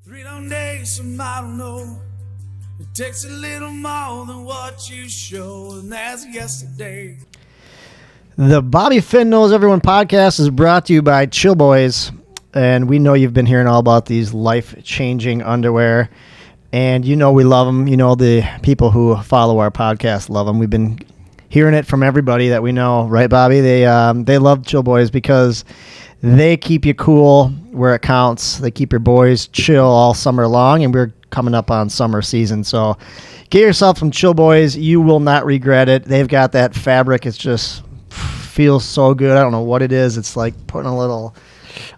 3 long days, some I don't know. It takes a little more than what you show, and that's yesterday. The Bobby Finn Knows Everyone podcast is brought to you by Chill Boys, and we know you've been hearing all about these life-changing underwear, and you know we love them. You know the people who follow our podcast love them. We've been hearing it from everybody that we know, right, Bobby? They love Chill Boys because they keep you cool where it counts. They keep your boys chill all summer long, and we're coming up on summer season. So get yourself some Chill Boys. You will not regret it. They've got that fabric. It's just feels so good. I don't know what it is. It's like putting a little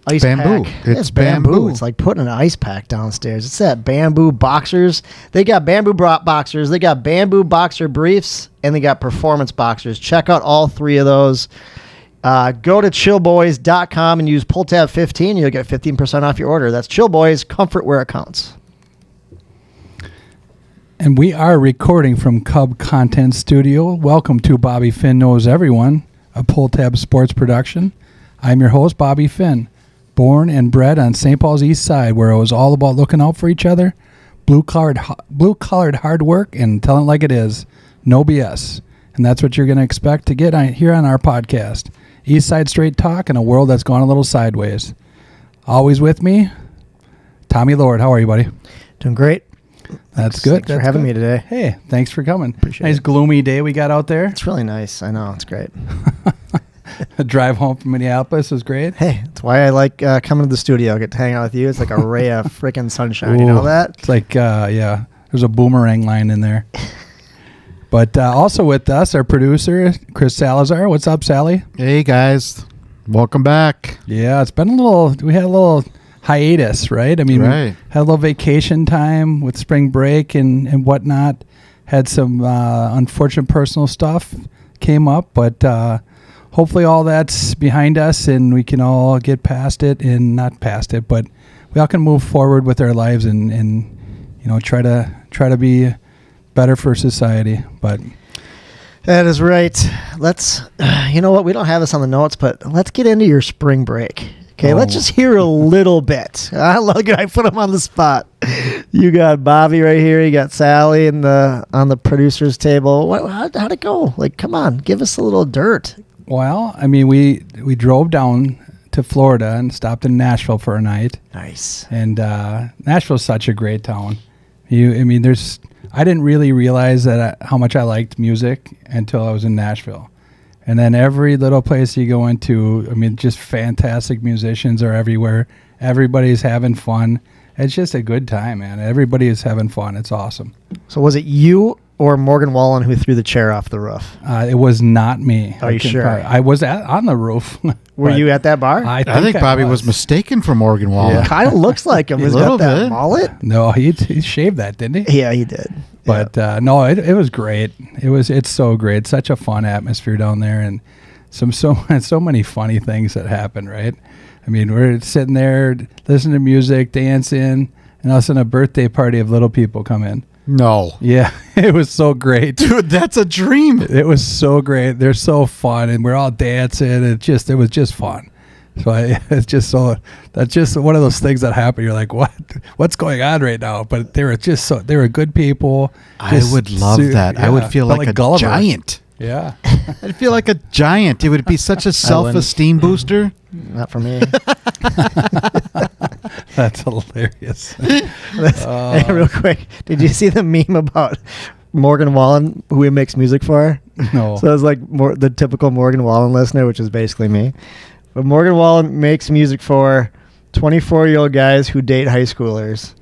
ice bamboo. pack. It's bamboo. It's like putting an ice pack downstairs. It's that bamboo boxers. They got bamboo boxers. They got bamboo boxer briefs, and they got performance boxers. Check out all three of those. Go to chillboys.com and use PullTab15. You'll get 15% off your order. That's Chill Boys, comfort where it counts. And we are recording from Cub Content Studio. Welcome to Bobby Finn Knows Everyone, a Pull Tab Sports production. I'm your host, Bobby Finn, born and bred on St. Paul's East Side, where it was all about looking out for each other, blue-collared hard work, and telling it like it is, no BS. And that's what you're going to expect to get here on our podcast, East Side Straight Talk in a world that's gone a little sideways. Always with me, Tommy Lord. How are you, buddy? Doing great. That's good. Thanks for having me today. Hey, thanks for coming. Appreciate nice it. Gloomy day we got out there. It's really nice. I know. It's great. The drive home from Minneapolis was great. Hey, that's why I like coming to the studio. I get to hang out with you. It's like a ray of freaking sunshine. You know that? It's like, yeah, there's a boomerang line in there. But also with us, our producer, Chris Salazar. What's up, Sally? Hey, guys. Welcome back. Yeah, it's been we had a little hiatus, right? I mean, Right. We had a little vacation time with spring break and whatnot. Had some unfortunate personal stuff came up, but hopefully all that's behind us and we can all get past it, and not past it, but we all can move forward with our lives and you know, try to be better for society. But that is right. Let's, you know what? We don't have this on the notes, but let's get into your spring break. Okay, let's just hear a little bit. Look, I put him on the spot. You got Bobby right here. You got Sally on the producer's table. How'd it go? Like, come on, give us a little dirt. well, I mean, we drove down to Florida and stopped in Nashville for a night. Nice. And Nashville's such a great town. I didn't really realize how much I liked music until I was in Nashville. And then every little place you go into, I mean, just fantastic musicians are everywhere. Everybody's having fun. It's just a good time, man. Everybody is having fun. It's awesome. So was it you or Morgan Wallen who threw the chair off the roof? It was not me. Are you sure? I was on the roof. Were you at that bar? I think Bobby was mistaken for Morgan Wallen. Yeah. Kind of looks like him. A He's little got that bit. mullet. No, he shaved that, didn't he? Yeah, he did. But no, it was great. It's so great. Such a fun atmosphere down there, and so many funny things that happen, right? I mean, we're sitting there listening to music, dancing, and all of a sudden a birthday party of little people come in. No. Yeah, it was so great. Dude, that's a dream. It was so great. They're so fun, and we're all dancing. It was just fun. So that's just one of those things that happen. You're like, what's going on right now? But they were good people. I would love that. Yeah, I would feel like a Gulliver. giant. Yeah. I'd feel like a giant. It would be such a self-esteem booster. Not for me. That's hilarious. Hey, real quick, did you see the meme about Morgan Wallen, who he makes music for? No. So it's like the typical Morgan Wallen listener, which is basically me. But Morgan Wallen makes music for 24-year-old guys who date high schoolers,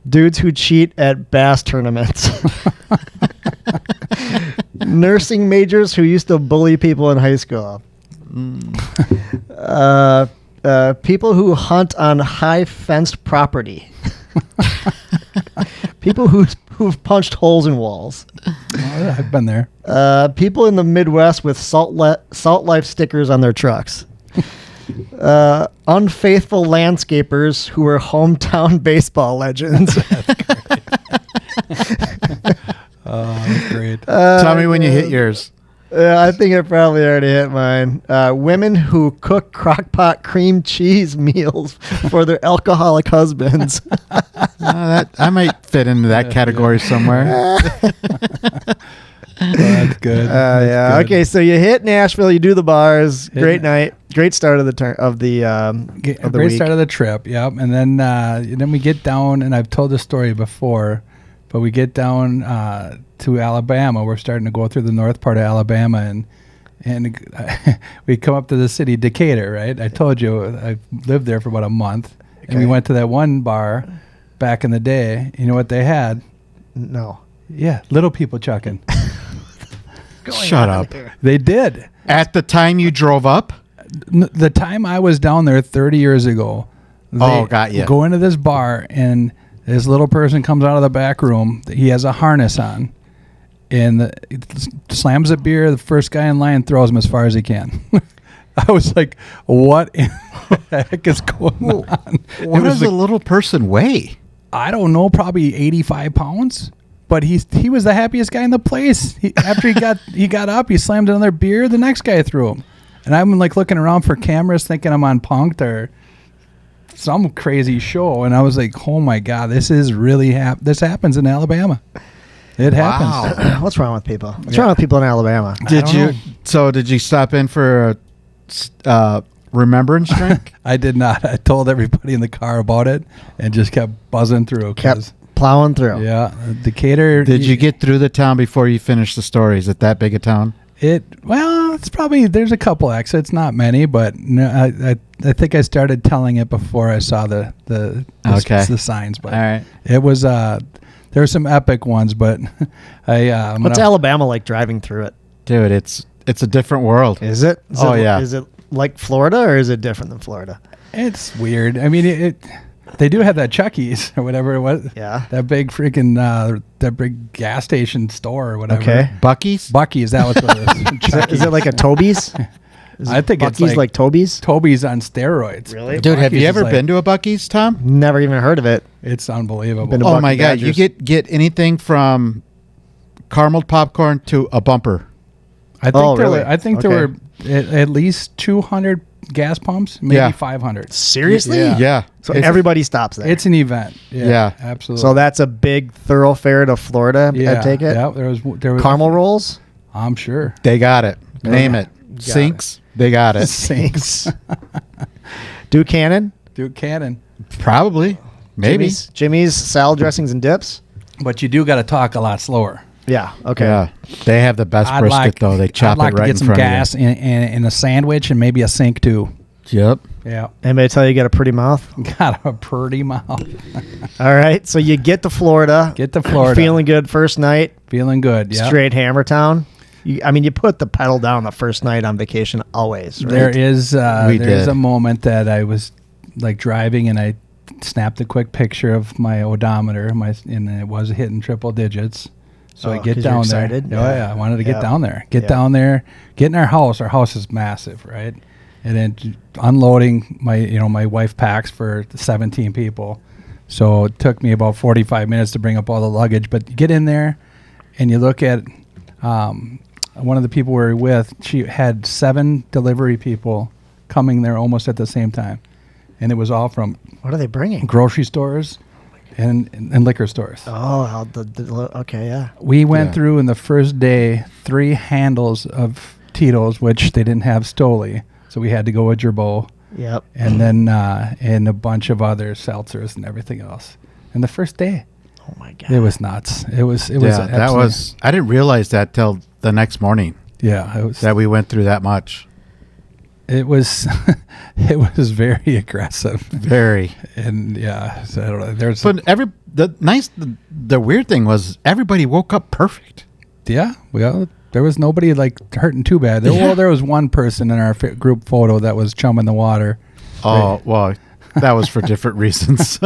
dudes who cheat at bass tournaments, nursing majors who used to bully people in high school, people who hunt on high fenced property, people who've punched holes in walls. Oh, I've been there. People in the Midwest with Salt Life stickers on their trucks. Unfaithful landscapers who are hometown baseball legends. Oh, that's great. Tell me when you hit yours. Yeah, I think it probably already hit mine. Women who cook crockpot cream cheese meals for their alcoholic husbands. That I might fit into that category somewhere. That's good. Yeah. Good. Okay, so you hit Nashville. You do the bars. Great night. Great start of the Great week. start of the trip. Yep. And then we get down, and I've told this story before, but we get down to Alabama. We're starting to go through the north part of Alabama, and we come up to the city, Decatur. Right. I told you I lived there for about a month, and we went to that one bar back in the day. You know what they had? No. Yeah, little people chucking. Shut up. They did. At the time you drove up? The time I was down there 30 years ago. Got you. Go into this bar, and this little person comes out of the back room. He has a harness on, and slams a beer. The first guy in line throws him as far as he can. I was like, what in the heck is going on? What does a little person weigh? I don't know, probably 85 pounds. But he was the happiest guy in the place. After he got up, he slammed another beer. The next guy threw him, and I'm like looking around for cameras, thinking I'm on Punk'd or some crazy show. And I was like, "Oh my god, this is really this happens in Alabama. It happens." What's wrong with people? What's wrong with people in Alabama? Did you stop in for a remembrance drink? I did not. I told everybody in the car about it and just kept buzzing through. Kept plowing through. Yeah, Decatur. Did you get through the town before you finished the story? Is it that big a town? It's probably, there's a couple exits, not many, but no, I think I started telling it before I saw the signs. But all right, it was there were some epic ones, but What's Alabama like driving through it? dude, it's a different world. Is it? Yeah. Is it like Florida, or is it different than Florida? It's weird. I mean, they do have that Chucky's or whatever it was. Yeah. That big freaking that big gas station store or whatever. Okay. Bucky's? Bucky's, that was what it is. Is it like a Toby's? I think Bucky's it's like Toby's. Toby's on steroids. Really? Dude, have Buc-ee's you is ever like- been to a Bucky's, Tom? Never even heard of it. It's unbelievable. Been to Oh Bucky my God. You Badgers. get anything from caramel popcorn to a bumper. I think Oh, really? there were at least 200 gas pumps, maybe Yeah. 500. Seriously? Yeah. Yeah. So It's- everybody stops there. It's an event. Yeah. Absolutely. So that's a big thoroughfare to Florida. yeah, I take it. Yeah, there was Caramel rolls. I'm sure. They got it. Name it. Got Sinks. They got it. Sinks. Duke Cannon. Duke Cannon. Probably. Maybe. Jimmy's salad dressings and dips. But you do got to talk a lot slower. Yeah. Okay. Yeah. They have the best I'd brisket, like, though. They chop I'd like it right to in get some front gas in a sandwich and maybe a sink too. of you. Yep. Yeah. Anybody tell you got a pretty mouth? Got a pretty mouth. All right. So you get to Florida. Get to Florida. Feeling good first night. Feeling good. Yeah. Straight Hammer Town. You put the pedal down the first night on vacation always, right? There is We there's did. a moment that I was like driving and I snapped a quick picture of my odometer, and it was hitting triple digits. So I Oh, get 'cause you're down there. excited? Oh yeah, I wanted to get Yeah. down there. Get Yeah. down there. Get in our house. Our house is massive, right? And then unloading my wife packs for 17 people. So it took me about 45 minutes to bring up all the luggage. But you get in there, and you look at one of the people we were with. She had 7 delivery people coming there almost at the same time, and it was all from What are they bringing? grocery stores and liquor stores. Oh, okay, yeah. We went Yeah. through in the first day 3 handles of Tito's, which they didn't have Stoli, so we had to go with Gerbeau, Yep. and then and a bunch of other seltzers and everything else. And the first day, Oh my God. it was nuts. It was Yeah, that absolutely- was. I didn't realize that till the next morning yeah. It was that we went through that much. it was it was very aggressive, Very. and yeah. So I don't know. There's But the weird thing was everybody woke up perfect. yeah. Well, there was nobody like hurting too bad. Well, there was one person in our group photo that was chumming the water. Oh well, that was for different reasons.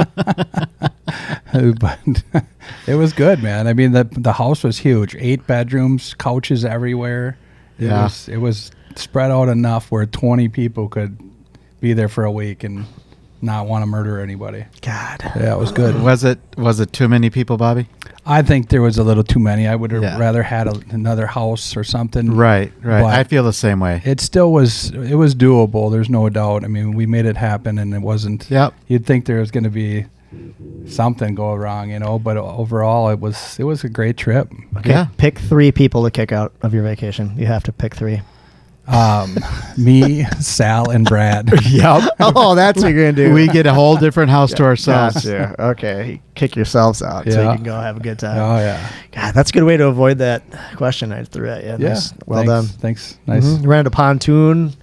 But it was good, man. I mean, the house was huge. 8 bedrooms, couches everywhere. Yeah. It was spread out enough where 20 people could be there for a week and not want to murder anybody. God. Yeah, it was good. Was it too many people, Bobby? I think there was a little too many. I would have Yeah. rather had another house or something. Right. But I feel the same way. it still was. It was doable. There's no doubt. I mean, we made it happen, and it wasn't. Yep. You'd think there was going to be something go wrong, but overall, it was a great trip. Okay, Yeah. pick 3 people to kick out of your vacation. You have to pick 3. Me, Sal, and Brad. Yep. Oh, that's what you're gonna do. We get a whole different house to ourselves. Gotcha. Okay, kick yourselves out so you Yeah. can go have a good time. Oh yeah. God, that's a good way to avoid that question I threw at you. Yeah. Nice. Well Thanks. done. Thanks. Nice. Mhm. Rented a pontoon,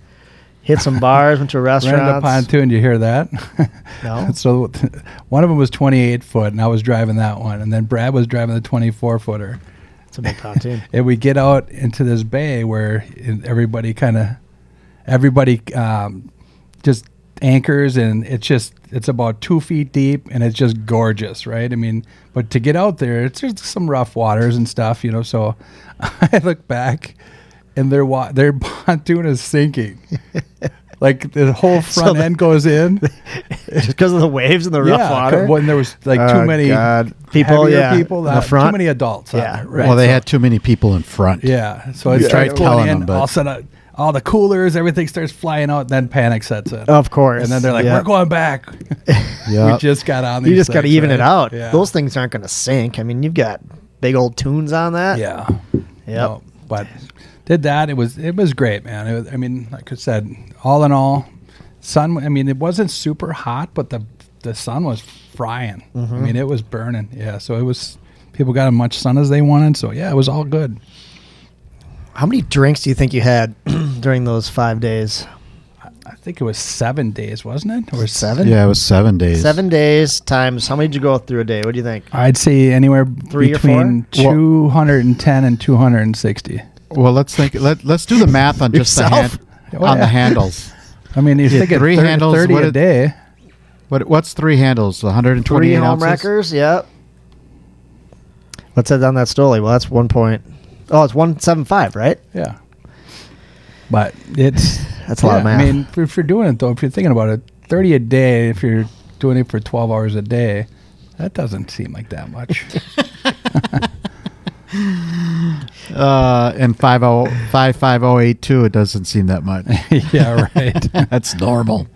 hit some bars, went to a restaurant. Rented a pontoon. You hear that? No. So one of them was 28 foot, and I was driving that one, and then Brad was driving the 24 footer. It's a big pontoon. And we get out into this bay where everybody just anchors, and it's about 2 feet deep, and it's just gorgeous, right? I mean, but to get out there, it's just some rough waters and stuff, So I look back, and their pontoon is sinking. Like the whole front end goes in. Just because of the waves and the rough water. When there was like too many people, heavier people, in the front. too many adults. Yeah, right. Well, they So- had too many people in front. Yeah, so it's Tried like telling going in, them, but- all of a sudden, all the coolers, everything starts flying out, then panic sets in. Of course. And then they're like, Yeah. we're going back. Yeah. We just got on these You just got to things, even it right? out. Yeah. Those things aren't going to sink. I mean, you've got big old tunes on that. Yeah. Yep. No, but did that. It was great, man. I mean, like I said, all in all, sun. I mean, it wasn't super hot, but the sun was frying. Mm-hmm. I mean, it was burning. Yeah. So it was. People got as much sun as they wanted. So yeah, it was all good. How many drinks do you think you had during those 5 days? I think it was 7 days, wasn't it? Or 7? Yeah, it was 7 days. 7 days times, how many did you go through a day? What do you think? I'd say anywhere 3 or between 4? 210 and 260. Well, let's think. Let's do the math on just Yourself? the handles. I mean, you're Yeah, thinking 3 handles, 30 what a it- day. What's 3 handles? 128 3 home ounces. wreckers, yep. What's that on that Stoli? Well, that's 1 point. Oh, it's 175, right? Yeah. But it's That's a lot of math. I mean, if you're doing it though, if you're thinking about it, 30 a day, if you're doing it for 12 hours a day, that doesn't seem like that much. And 55082, it doesn't seem that much. Yeah, right. That's normal.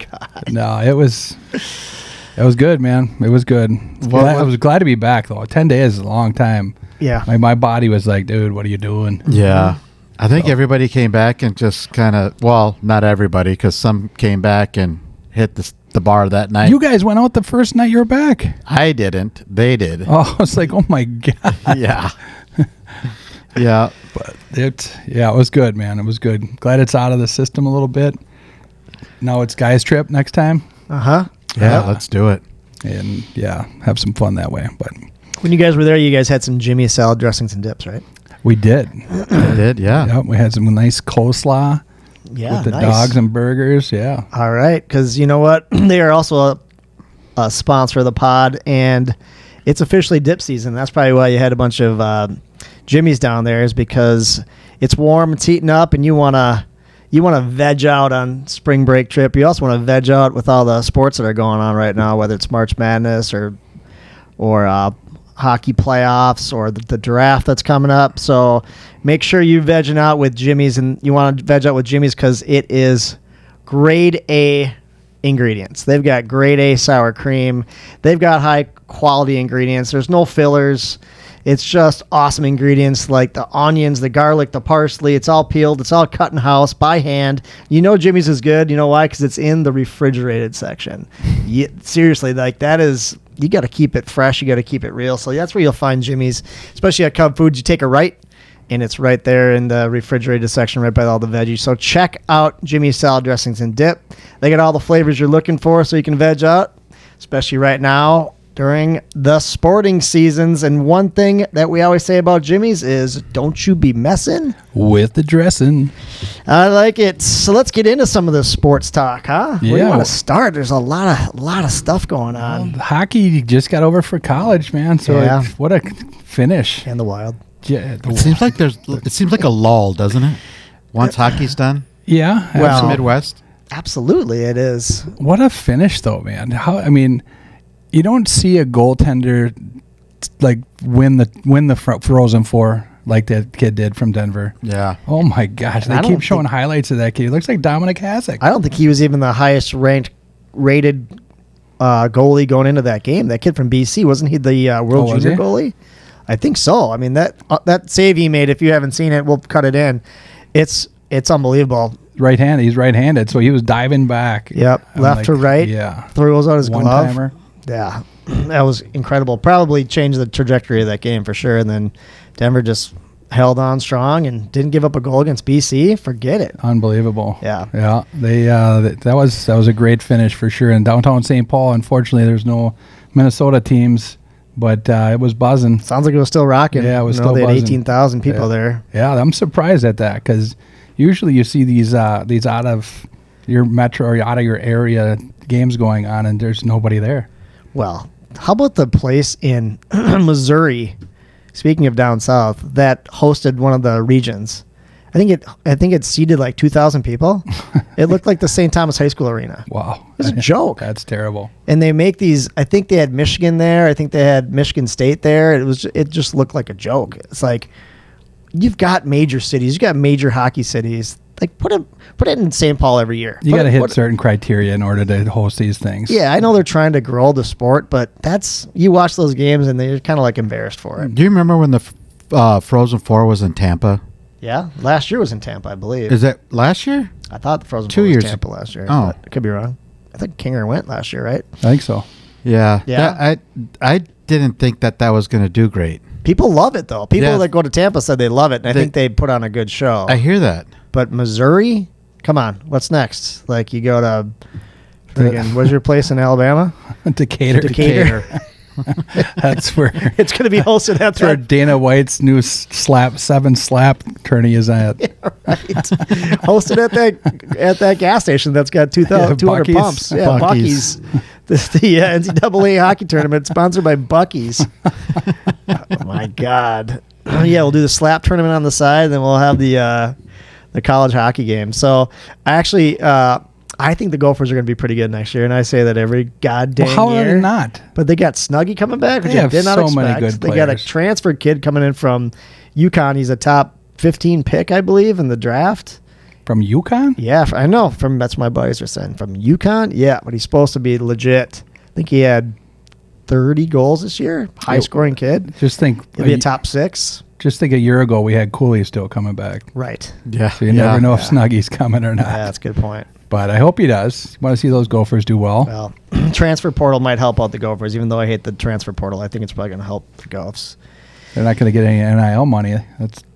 No, it was good, man. It was good. I was glad to be back though. 10 days is a long time. Yeah. My body was like, dude, what are you doing? Yeah. I think everybody came back and just kind of, well, not everybody, because some came back and hit the bar that night. You guys went out the first night you were back. I didn't. They did. Oh, I was like, oh my God. Yeah. Yeah. But it was good, man. It was good. Glad it's out of the system a little bit. Now it's guys' trip next time. Uh-huh. Yeah, let's do it. And yeah, have some fun that way. But When you guys were there, you guys had some Jimmy salad dressings and dips, right? we did. I did, yeah. Yep, we had some nice coleslaw Yeah, with the nice. dogs and burgers. Yeah. All right, because you know what? They are also a sponsor of the pod, and it's officially dip season. That's probably why you had a bunch of Jimmy's down there, is because it's warm, it's heating up, and you want to veg out on spring break trip. You also want to veg out with all the sports that are going on right now, whether it's March Madness or hockey playoffs or the draft that's coming up. So make sure you vegging out with Jimmy's, and you want to veg out with Jimmy's because it is grade A ingredients. They've got grade A sour cream. They've got high quality ingredients. There's no fillers. It's just awesome ingredients like the onions, the garlic, the parsley. It's all peeled. It's all cut in house by hand. You know Jimmy's is good. You know why? Because it's in the refrigerated section. Seriously, like that is, you got to keep it fresh. You got to keep it real. So that's where you'll find Jimmy's, especially at Cub Foods. You take a right, and it's right there in the refrigerated section, right by all the veggies. So check out Jimmy's salad dressings and dip. They got all the flavors you're looking for, so you can veg out, especially right now during the sporting seasons. And one thing that we always say about Jimmy's is, don't you be messing With the dressing. I like it. So let's get into some of the sports talk, huh? Where do you Yeah. want to start? There's a lot of stuff going on. Hockey just got over for college, man. So Yeah. what a finish. And the Wild. Yeah. It seems like a lull, doesn't it? Once hockey's done. Yeah. Well- It's Midwest. Absolutely, it is. What a finish, though, man. You don't see a goaltender like win the Frozen Four like that kid did from Denver. Yeah. Oh my gosh, they I don't keep showing highlights of that kid. He looks like Dominic Hasek. I don't think he was even the highest rated goalie going into that game. That kid from BC, wasn't he the World was Junior he? goalie? I think so. I mean, that save he made, if you haven't seen it, we'll cut it in. It's unbelievable. Right-handed. He's right-handed, so he was diving back. Yep, I'm left to right. Yeah. Throws out his glove. One-timer. Yeah, that was incredible. Probably changed the trajectory of that game for sure. And then Denver just held on strong and didn't give up a goal against BC. Forget it. Unbelievable. Yeah. Yeah. They that was a great finish for sure. In downtown St. Paul, unfortunately, there's no Minnesota teams, but it was buzzing. Sounds like it was still rocking. Yeah, it was You know, still they had buzzing. 18,000 people there. Yeah, I'm surprised at that because usually you see these out of your metro or out of your area games going on, and there's nobody there. Well, how about the place in Missouri? Speaking of down south, that hosted one of the regions. I think it seated like 2,000 people. It looked like the St. Thomas High School arena. Wow, It was a joke. That's terrible. And they make these. I think they had Michigan there. I think they had Michigan State there. It just looked like a joke. It's like you've got major cities. You got major hockey cities. Like put it in St. Paul every year. You got to hit certain criteria in order to host these things. Yeah, I know they're trying to grow the sport, but you watch those games and they're kind of like embarrassed for it. Do you remember when the Frozen Four was in Tampa? Yeah, last year was in Tampa, I believe. Is that last year? I thought the Frozen 2 Four was years. Tampa last year. Oh. But I could be wrong. I think Kinger went last year, right? I think so. Yeah. Yeah. I didn't think that was going to do great. People love it though. People Yeah. that go to Tampa said they love it, and I think they put on a good show. I hear that. But Missouri, come on, what's next? Like you go to, friggin', what's your place in Alabama? Decatur. Decatur. That's where It's going to be hosted at that's where that. Dana White's new seven slap tourney is at. Right. Hosted at that gas station that's got 200 Buc-ee's. pumps. Yeah, Buc-ee's. The NCAA hockey tournament sponsored by Buc-ee's. Oh my God. Yeah, we'll do the slap tournament on the side, and then we'll have the college hockey game. So actually, I think the Gophers are going to be pretty good next year, and I say that every goddamn Well, how year. are they not? But they got Snuggie coming back, which They I have did not so expect. many good They got a players. transferred kid coming in from UConn. He's a top 15 pick, I believe, in the draft. From UConn? Yeah, I know. That's what my buddies are saying. From UConn, yeah, but he's supposed to be legit. I think he had 30 goals this year. High scoring kid. Just think. He'll be a top 6. Just think a year ago we had Cooley still coming back. Right. Yeah. So you never know if Snuggie's coming or not. Yeah, that's a good point. But I hope he does. Want to see those Gophers do well. Well, transfer portal might help out the Gophers, even though I hate the transfer portal. I think it's probably going to help the Gophs. They're not going to get any NIL money.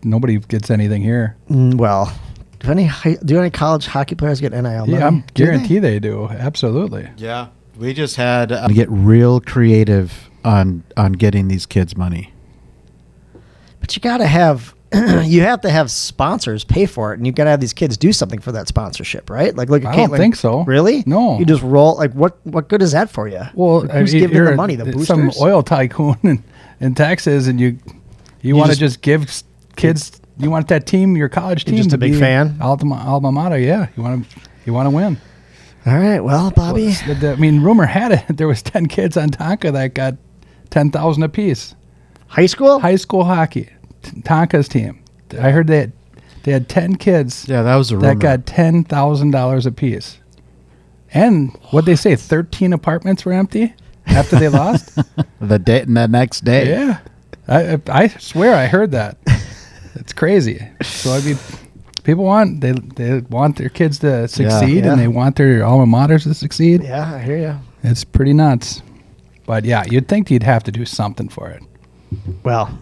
Nobody gets anything here. Well, do any college hockey players get NIL money? Yeah, I'm Do they? guarantee they do. Absolutely. Yeah. We just had to get real creative on getting these kids money. But you got to have you have to have sponsors pay for it, and you got to have these kids do something for that sponsorship, right? Like look at I don't Caitlin. think so. Really? No. You just roll. Like what good is that for you? Well, Who's giving them the money? The boosters? Some oil tycoon in Texas, and you want to just give kids. You want that team, your college team, You're just to a big be fan? alma mater. Yeah, you want to win. All right. Well, Bobby. I mean, rumor had it there was 10 kids on Tonka that got $10,000 apiece. High school? High school hockey, Tonka's team. I heard they had 10 kids. Yeah, that was a rumor. That got $10,000 apiece. And what they say, 13 apartments were empty after they lost. the next day. Yeah, I swear I heard that. It's crazy. So I mean, people want their kids to succeed, Yeah. and they want their alma maters to succeed. Yeah, I hear you. It's pretty nuts. But yeah, you'd think you'd have to do something for it. Well,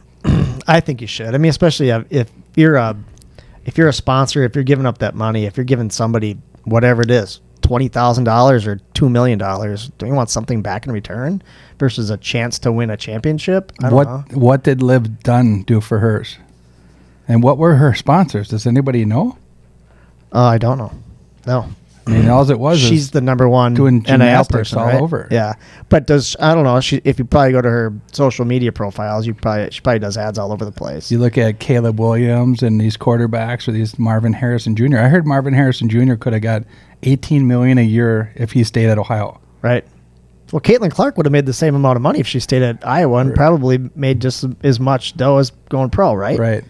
I think you should. I mean, especially if you're a sponsor, if you're giving up that money, if you're giving somebody whatever it is, $20,000 or $2 million, do you want something back in return versus a chance to win a championship? I don't know. What did Liv Dunn do for hers? And what were her sponsors? Does anybody know? I don't know. No. I mean, all it was She's is the number one doing NIL gymnastics person, all right? over. Yeah, but I don't know. If you probably go to her social media profiles, she probably does ads all over the place. you look at Caleb Williams and these quarterbacks or these Marvin Harrison Jr. I heard Marvin Harrison Jr. could have got $18 million a year if he stayed at Ohio. Right. Well, Caitlin Clark would have made the same amount of money if she stayed at Iowa and probably made just as much dough as going pro, right? Right.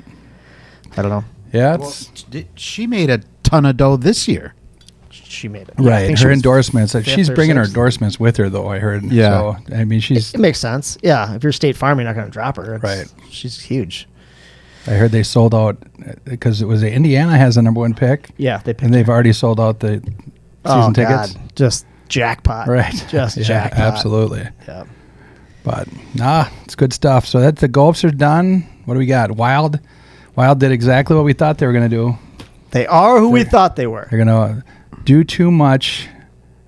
I don't know. Yeah. Well, she made a ton of dough this year. She made it. Yeah, I Right. think she Her was endorsements. fifth She's or bringing her sixth. endorsements with her, though, I heard. Yeah. So, I mean, she's. It makes sense. Yeah. If you're State Farm, you're not going to drop her. Right. She's huge. I heard they sold out because it was Indiana has the number 1 pick. Yeah. They picked And they've already sold out the season tickets. God. Just jackpot. Right. Just Yeah, jackpot. absolutely. Yeah. But it's good stuff. So that's the Gulfs are done. What do we got? Wild did exactly what we thought they were going to do. They are who we thought they were. They're going to do too much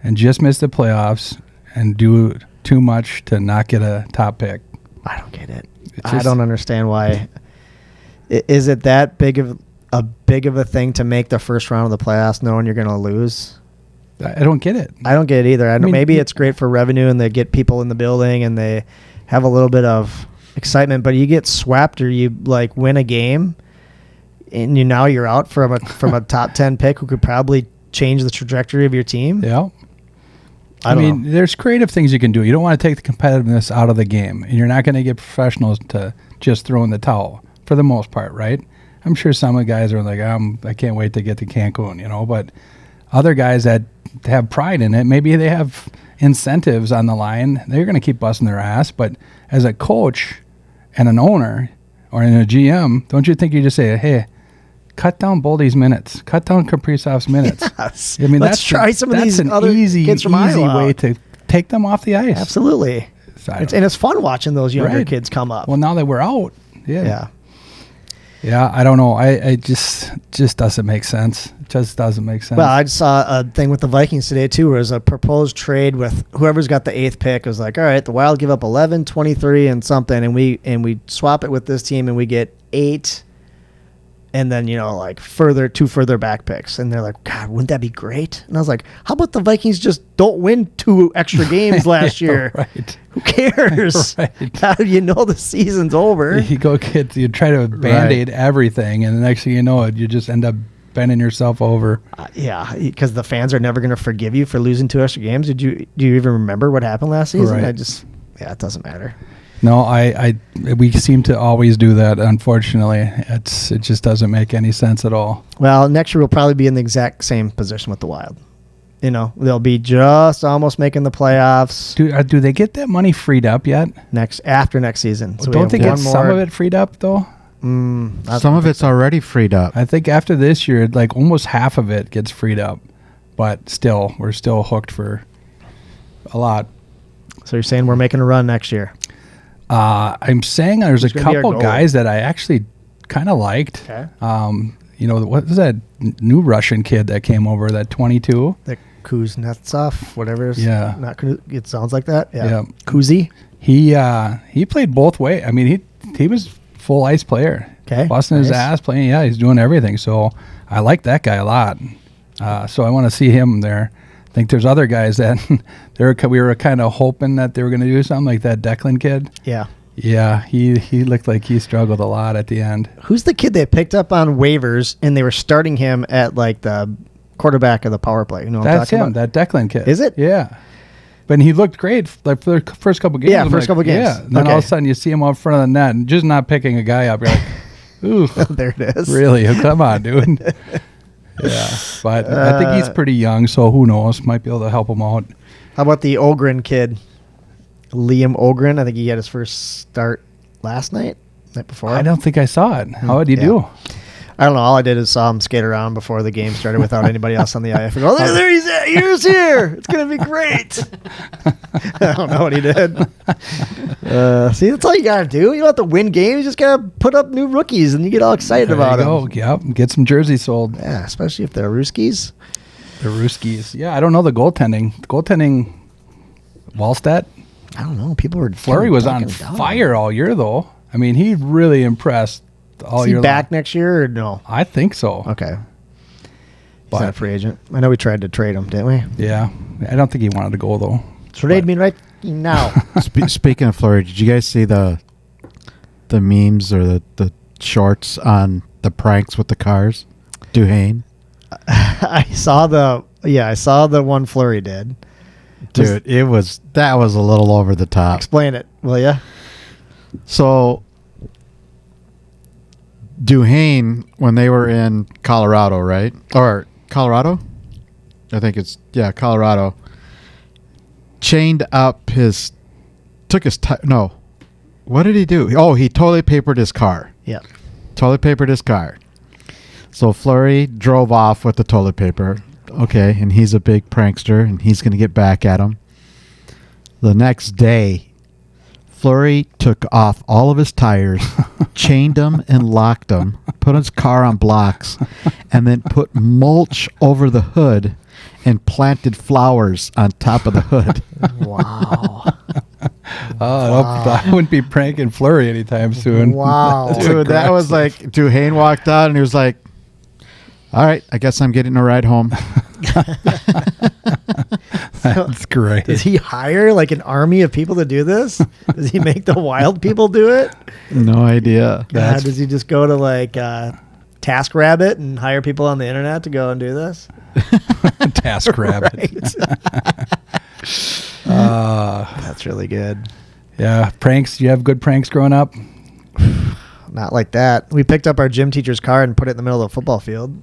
and just miss the playoffs and do too much to not get a top pick. I don't get it. It's I just- don't understand why. Is it that big of a thing to make the first round of the playoffs knowing you're going to lose? I don't get it. I don't get it either. I mean, maybe it's great for revenue and they get people in the building and they have a little bit of excitement, but you get swept or you like win a game and you're out from a top 10 pick who could probably change the trajectory of your team. Yeah. I don't know. There's creative things you can do. You don't want to take the competitiveness out of the game, and you're not going to get professionals to just throw in the towel for the most part, right? I'm sure some of the guys are like, I can't wait to get to Cancun, but other guys that have pride in it, maybe they have incentives on the line. They're going to keep busting their ass, but as a coach and an owner or in a GM, don't you think you just say, hey, cut down Boldy's minutes, cut down Kaprizov's minutes. Yes. I mean, Let's try some of that's these an other easy kids from easy Iowa way out. to take them off the ice. Absolutely. So I And don't- it's fun watching those younger Right. kids come up. Well, now that we're out, Yeah. yeah, I don't know. I just doesn't make sense. It just doesn't make sense. Well, I just saw a thing with the Vikings today, too, where it was a proposed trade with whoever's got the 8th pick. It was like, all right, the Wild give up 11, 23, and something, and we swap it with this team, and we get 8, and then, like two further back picks. And they're like, God, wouldn't that be great? And I was like, how about the Vikings just don't win 2 extra games last year? Right. Who cares? Right. How do you know the season's over? You you try to band-aid everything, and the next thing you know, you just end up bending yourself over. Yeah, because the fans are never going to forgive you for losing 2 extra games. Do you even remember what happened last season? Right. It doesn't matter. No, we seem to always do that. Unfortunately, it just doesn't make any sense at all. Well, next year we'll probably be in the exact same position with the Wild. They'll be just almost making the playoffs Do they get that money freed up yet? after next season. So we Don't have they get one some more- of it freed up though? Some of it's already freed up. I think after this year, like almost half of it gets freed up, but still, we're still hooked for a lot. So you're saying we're making a run next year? I'm saying there's a Who's gonna be our couple goalie? guys that I actually kind of liked. Okay. What was that new Russian kid that came over? That 22. The Kuznetsov, whatever. Yeah. It sounds like that. Yeah. Yeah. Kuzi. He played both ways. I mean, he was full ice player. Okay, Busting his nice. ass, playing. Yeah, he's doing everything. So I like that guy a lot. So I want to see him there. I think there's other guys that we were kind of hoping that they were going to do something like that Declan kid. Yeah. Yeah, he looked like he struggled a lot at the end. Who's the kid they picked up on waivers and they were starting him at like the quarterback of the power play? You know what I'm That's talking him, about? that Declan kid. Is it? Yeah. But he looked great like for the first couple games. Yeah, I'm first like, couple games. Yeah. And then all of a Okay. sudden you see him out front of the net and just not picking a guy up. You're like, ooh, There it is. really? Come on, dude. Yeah. But I think he's pretty young, so who knows? Might be able to help him out. How about the Ogren kid? Liam Ogren. I think he had his first start night before. I don't think I saw it. How did he Yeah. do? I don't know. All I did is saw him skate around before the game started without anybody else on the ice. I go, oh, there he's at. Here's here. It's going to be great. I don't know what he did. See, that's all you got to do. You don't have to win games. You just got to put up new rookies and you get all excited about There them. you go. Yep. Get some jerseys sold. Yeah, especially if they're Ruskies. The Ruskies. Yeah, I don't know the goaltending. Wallstat. I don't know. People were Fleury was on talking down. fire all year, though. I mean, he really impressed all Is he year back long. next year or no? I think so. Okay. He's But- not a free agent. I know we tried to trade him, didn't we? Yeah. I don't think he wanted to go, though. Trade me right now. Speaking of Fleury, did you guys see the memes or the shorts on the pranks with the cars? Duhane. I saw the one Fleury did. Dude, that was a little over the top. Explain it, will ya? So Duhane, when they were in Colorado, right? Or Colorado? I think it's, Colorado. Chained up no. What did he do? Oh, he toilet papered his car. Yeah. Toilet papered his car. So Fleury drove off with the toilet paper. Okay, and he's a big prankster, and he's going to get back at him. The next day, Fleury took off all of his tires, chained them and locked them, put his car on blocks, and then put mulch over the hood and planted flowers on top of the hood. Wow. I wouldn't be pranking Fleury anytime soon. Wow. Dude, that was like, Duhane walked out and he was like, all right, I guess I'm getting a ride home. That's great. Does he hire like an army of people to do this? Does he make the wild people do it? No idea. God, does he just go to like TaskRabbit and hire people on the internet to go and do this? TaskRabbit. That's really good. Yeah, pranks. Do you have good pranks growing up? Not like that. We picked up our gym teacher's car and put it in the middle of the football field.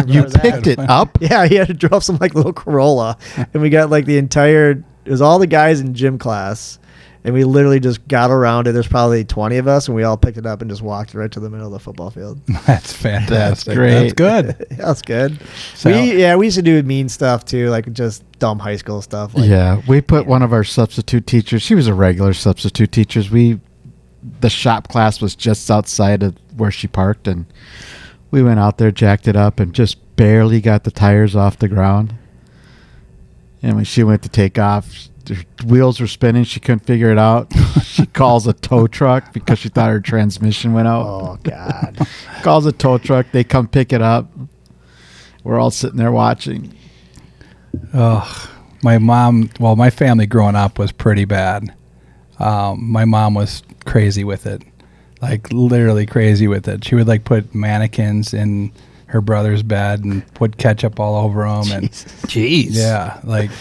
You picked it up? Yeah, he had to drove some like little Corolla, and we got like it was all the guys in gym class, and we literally just got around it. There's probably 20 of us, and we all picked it up and just walked right to the middle of the football field. That's fantastic. That's great. That's good. Yeah, that's good. So- we used to do mean stuff too, like just dumb high school stuff. Like, Yeah, we put one of our substitute teachers. She was a regular substitute teacher. The shop class was just outside of where she parked, and we went out there, jacked it up, and just barely got the tires off the ground. And when she went to take off, her wheels were spinning. She couldn't figure it out. She calls a tow truck because she thought her transmission went out. Oh God. Calls a tow truck. They come pick it up. We're all sitting there watching. Oh, my family growing up was pretty bad. My mom was crazy with it, like literally crazy with it. She would like put mannequins in her brother's bed and put ketchup all over him. And Jeez. yeah, like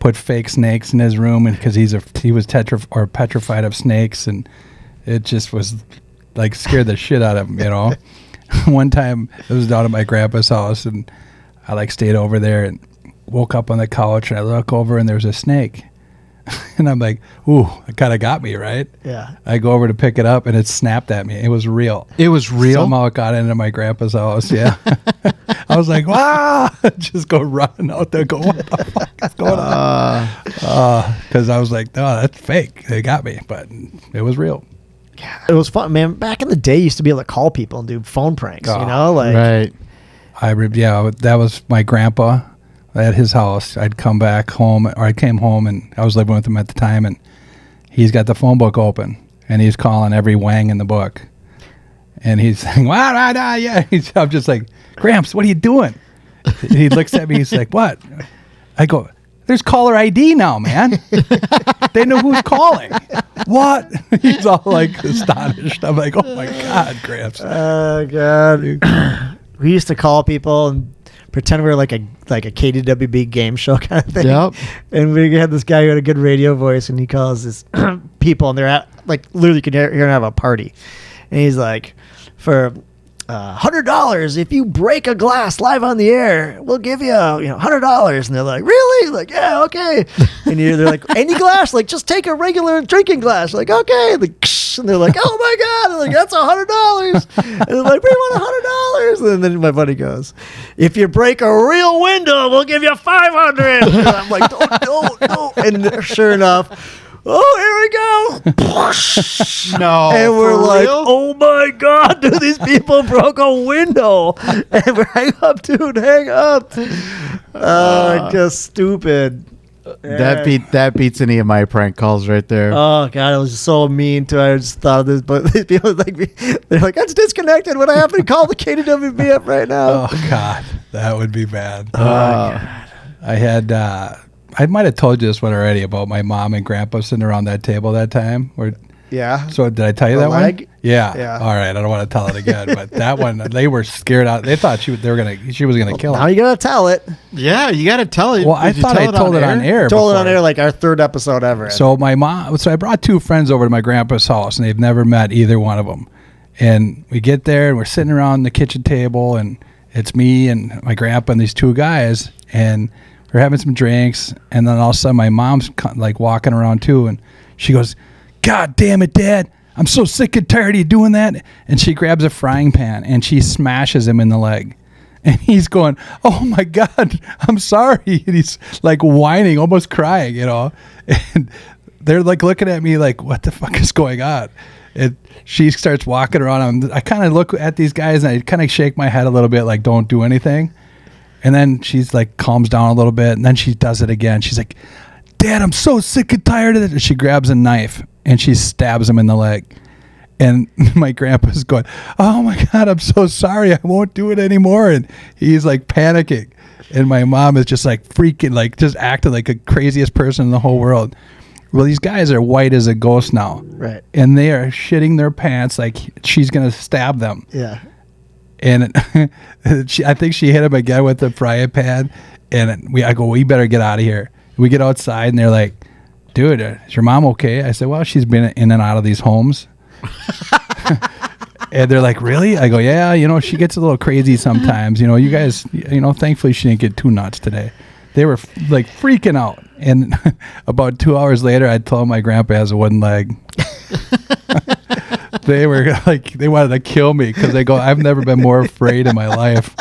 put fake snakes in his room, and because he was petrified of snakes, and it just was like scared the shit out of him, you know. One time it was down at my grandpa's house, and I like stayed over there and woke up on the couch, and I look over and there's a snake. And I'm like, ooh, it kind of got me, right? Yeah. I go over to pick it up, and it snapped at me. It was real. It was real? Somehow it got into my grandpa's house, yeah. I was like, wow! Just go running out there, go, what the fuck is going on? Because I was like, oh, that's fake. They got me, but it was real. It was fun, man. Back in the day, you used to be able to call people and do phone pranks, you know? Like, Right. That was my grandpa at his house. I'd come back home, or I came home, and I was living with him at the time, and he's got the phone book open, and he's calling every wang in the book. And he's saying, yeah. I'm just like, Gramps, what are you doing? He looks at me, he's like, what? I go, there's caller ID now, man. They know who's calling. What? He's all like astonished. I'm like, oh my God, Gramps. Oh God. We used to call people and pretend we were like a KDWB game show kind of thing. Yep. And we had this guy who had a good radio voice, and he calls this people, and they're at like literally you can hear him have a party, and he's like, for $100 if you break a glass live on the air, we'll give you $100. And they're like, really? Like, yeah, okay. And they're like, any glass? Like, just take a regular drinking glass. Like, okay. And they're like, oh my God. They're like, that's $100. And they're like, we want $100. And then my buddy goes, if you break a real window, we'll give you $500. And I'm like, no. And sure enough, oh, here we go. No. And we're for like, real? oh my God, dude, these people broke a window. And we're hang up, dude, hang up. Just stupid. That beats any of my prank calls right there. Oh God, it was so mean too. I just thought of this, but these people they're like, that's disconnected. What happened? Call the KDWB up right now. Oh God, that would be bad. God. I had, I might have told you this one already about my mom and grandpa sitting around that table that time where Yeah. So did I tell you The that leg? one? Yeah. Yeah. All right. I don't want to tell it again, but that one, they were scared out. They thought she was going to kill Now him. you gotta tell it. Yeah, you got to tell it. Well, I Did you thought I tell told it on air. Told it on before. air like our third episode ever. So I brought two friends over to my grandpa's house, and they've never met either one of them. And we get there, and we're sitting around the kitchen table, and it's me and my grandpa and these two guys, and we're having some drinks, and then all of a sudden my mom's like walking around too, and she goes, "God damn it, Dad. I'm so sick and tired of you doing that." And she grabs a frying pan and she smashes him in the leg. And he's going, "Oh my God, I'm sorry." And he's like whining, almost crying, And they're like looking at me like, what the fuck is going on? And she starts walking around. I kind of look at these guys and I kind of shake my head a little bit like, don't do anything. And then she's like calms down a little bit. And then she does it again. She's like, "Dad, I'm so sick and tired of it." And she grabs a knife and she stabs him in the leg. And my grandpa's going, "Oh my God, I'm so sorry. I won't do it anymore." And he's like panicking. And my mom is just like freaking, like just acting like the craziest person in the whole world. Well, these guys are white as a ghost now. Right. And they are shitting their pants like she's going to stab them. Yeah. And I think she hit him again with the frying pan. And I go, "We better get out of here." We get outside and they're like, "Dude, is your mom okay?" I said, "Well, she's been in and out of these homes." And they're like, "Really?" I go, "Yeah, she gets a little crazy sometimes. You guys, thankfully she didn't get too nuts today." They were like freaking out. And about 2 hours later, I told my grandpa has a wooden leg. They were like, they wanted to kill me because they go, "I've never been more afraid in my life."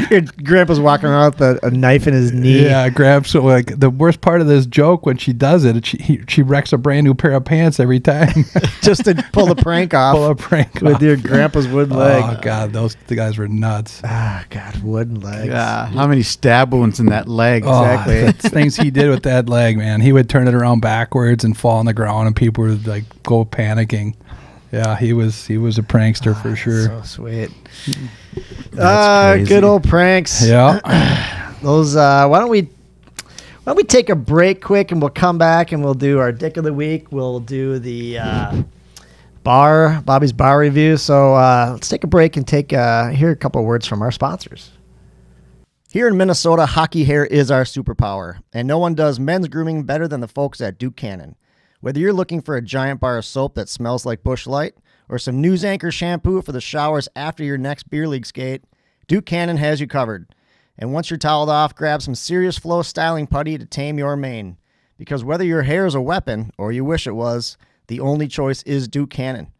Your grandpa's walking around with a knife in his knee. Yeah, Gramps. So like the worst part of this joke when she does it, she wrecks a brand new pair of pants every time. Just to pull the prank off. Pull a prank with off. your grandpa's wooden leg. Oh God, the guys were nuts. Ah, God, wooden legs. Yeah, how many stab wounds in that leg? Exactly. Oh, the things he did with that leg, man. He would turn it around backwards and fall on the ground, and people would like go panicking. Yeah, he was a prankster for sure. So sweet. That's crazy. Good old pranks. Yeah. Those. Why don't we take a break quick and we'll come back and we'll do our dick of the week. We'll do the Bobby's bar review. So let's take a break and hear a couple of words from our sponsors. Here in Minnesota, hockey hair is our superpower, and no one does men's grooming better than the folks at Duke Cannon. Whether you're looking for a giant bar of soap that smells like Busch Light or some News Anchor shampoo for the showers after your next beer league skate, Duke Cannon has you covered. And once you're toweled off, grab some Serious Flow styling putty to tame your mane. Because whether your hair is a weapon or you wish it was, the only choice is Duke Cannon.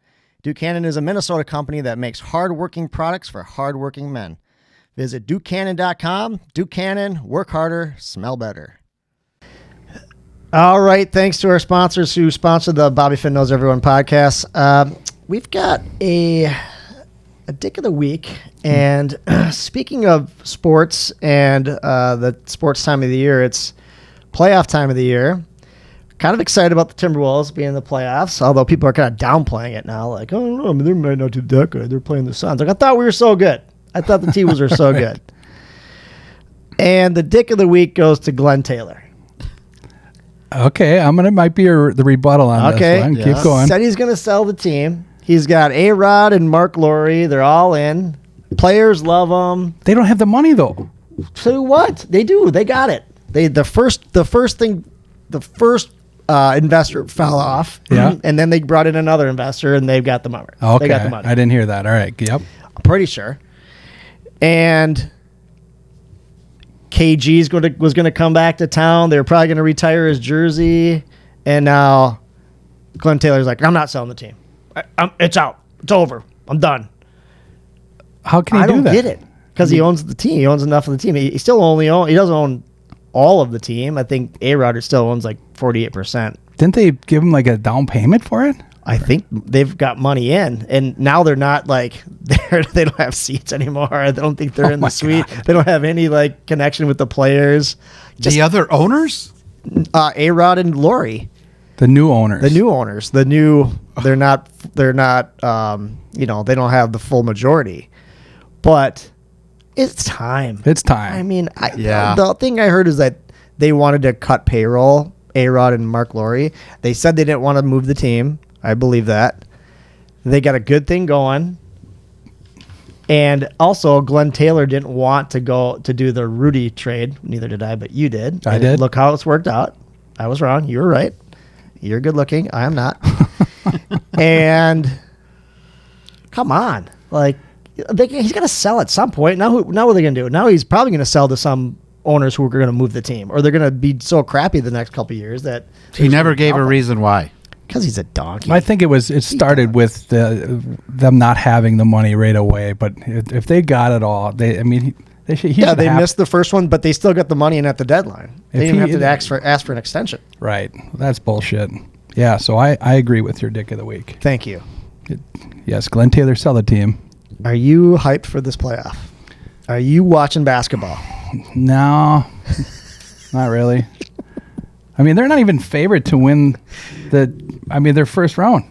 Duke Cannon is a Minnesota company that makes hard-working products for hard-working men. Visit DukeCannon.com. Duke Cannon, work harder, smell better. All right, thanks to our sponsors who sponsored the Bobby Finn Knows Everyone podcast. We've got a dick of the week, and speaking of sports and the sports time of the year, it's playoff time of the year. Kind of excited about the Timberwolves being in the playoffs, although people are kind of downplaying it now, like, "Oh, no, they might not do that good. They're playing the Suns." Like, I thought we were so good. I thought the T-Wolves were so good. And the dick of the week goes to Glenn Taylor. Okay, might be the rebuttal on this one. Yeah. Keep going. Said he's going to sell the team. He's got A-Rod and Mark Laurie. They're all in. Players love them. They don't have the money though. So what? They do. They got it. The first investor fell off. Yeah. And then they brought in another investor, and they've got the money. Okay, They got the money. I didn't hear that. All right. Yep. I'm pretty sure. And KG was going to come back to town. They were probably going to retire his jersey. And now Glenn Taylor's like, "I'm not selling the team. It's out. It's over. I'm done." How can he I do don't that? get it because he owns the team. He owns enough of the team. He still he doesn't own all of the team. I think A-Rod still owns like 48%. Didn't they give him like a down payment for it? I think they've got money in, and now they're not like they don't have seats anymore. I don't think they're in the suite. God. They don't have any like connection with the players. The other owners? A-Rod and Laurie, The new owners. the new owners, they're not they don't have the full majority, but it's time. It's time. I mean, Yeah. the thing I heard is that they wanted to cut payroll, A-Rod and Mark Laurie. They said they didn't want to move the team. I believe that. They got a good thing going. And also, Glenn Taylor didn't want to go to do the Rudy trade. Neither did I, but you did. I And did. Look how it's worked out. I was wrong. You were right. You're good looking. I am not. And come on. Like, he's going to sell at some point. Now what are they going to do? Now he's probably going to sell to some owners who are going to move the team. Or they're going to be so crappy the next couple of years that... He never gave a reason why. Because he's a donkey. I think it started with them not having the money right away. But if they got it all, they missed the first one, but they still got the money in at the deadline. They didn't have to ask for an extension. Right. That's bullshit. Yeah, so I agree with your Dick of the Week. Thank you. Yes, Glenn Taylor sell the team. Are you hyped for this playoff? Are you watching basketball? No, not really. I mean, they're not even favored to win their first round.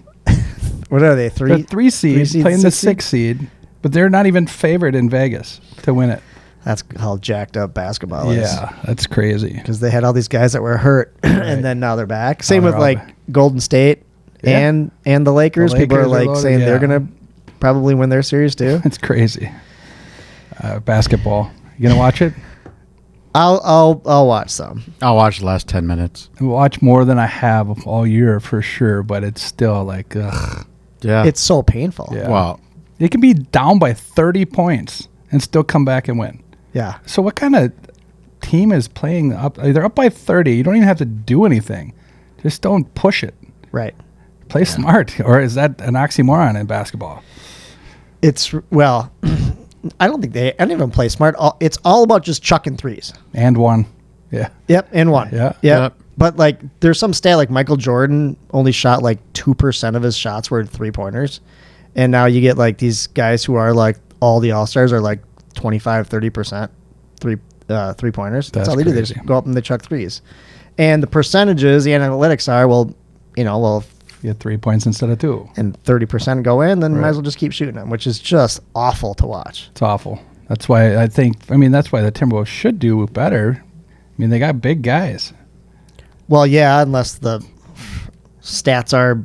What are they? They're 3 seed playing the 6 seed, but they're not even favored in Vegas to win it. That's how jacked up basketball is. Yeah, that's crazy. Because they had all these guys that were hurt, and then now they're back. Same with like Golden State and the Lakers. People are like saying they're gonna probably win their series too. It's crazy. Basketball. You gonna watch it? I'll watch some. I'll watch the last 10 minutes. I watch more than I have all year for sure, but it's still like, ugh. Yeah. It's so painful. Yeah. Well, It can be down by 30 points and still come back and win. Yeah. So what kind of team is playing up? They're up by 30. You don't even have to do anything. Just don't push it. Right. Play smart. Or is that an oxymoron in basketball? I don't even play smart. It's all about just chucking threes. And one. Yeah. Yep, and one. Yeah. Yep. But like, there's some stat like Michael Jordan only shot like 2% of his shots were 3-pointers, and now you get like these guys who are like all the all-stars are like 25-30% 3-pointers. That's all they do. They just go up and they chuck threes, and the percentages, the analytics are You get 3 points instead of 2. and 30% go in, then might as well just keep shooting them, which is just awful to watch. It's awful. That's why that's why the Timberwolves should do better. I mean, they got big guys. Well, yeah, unless the stats are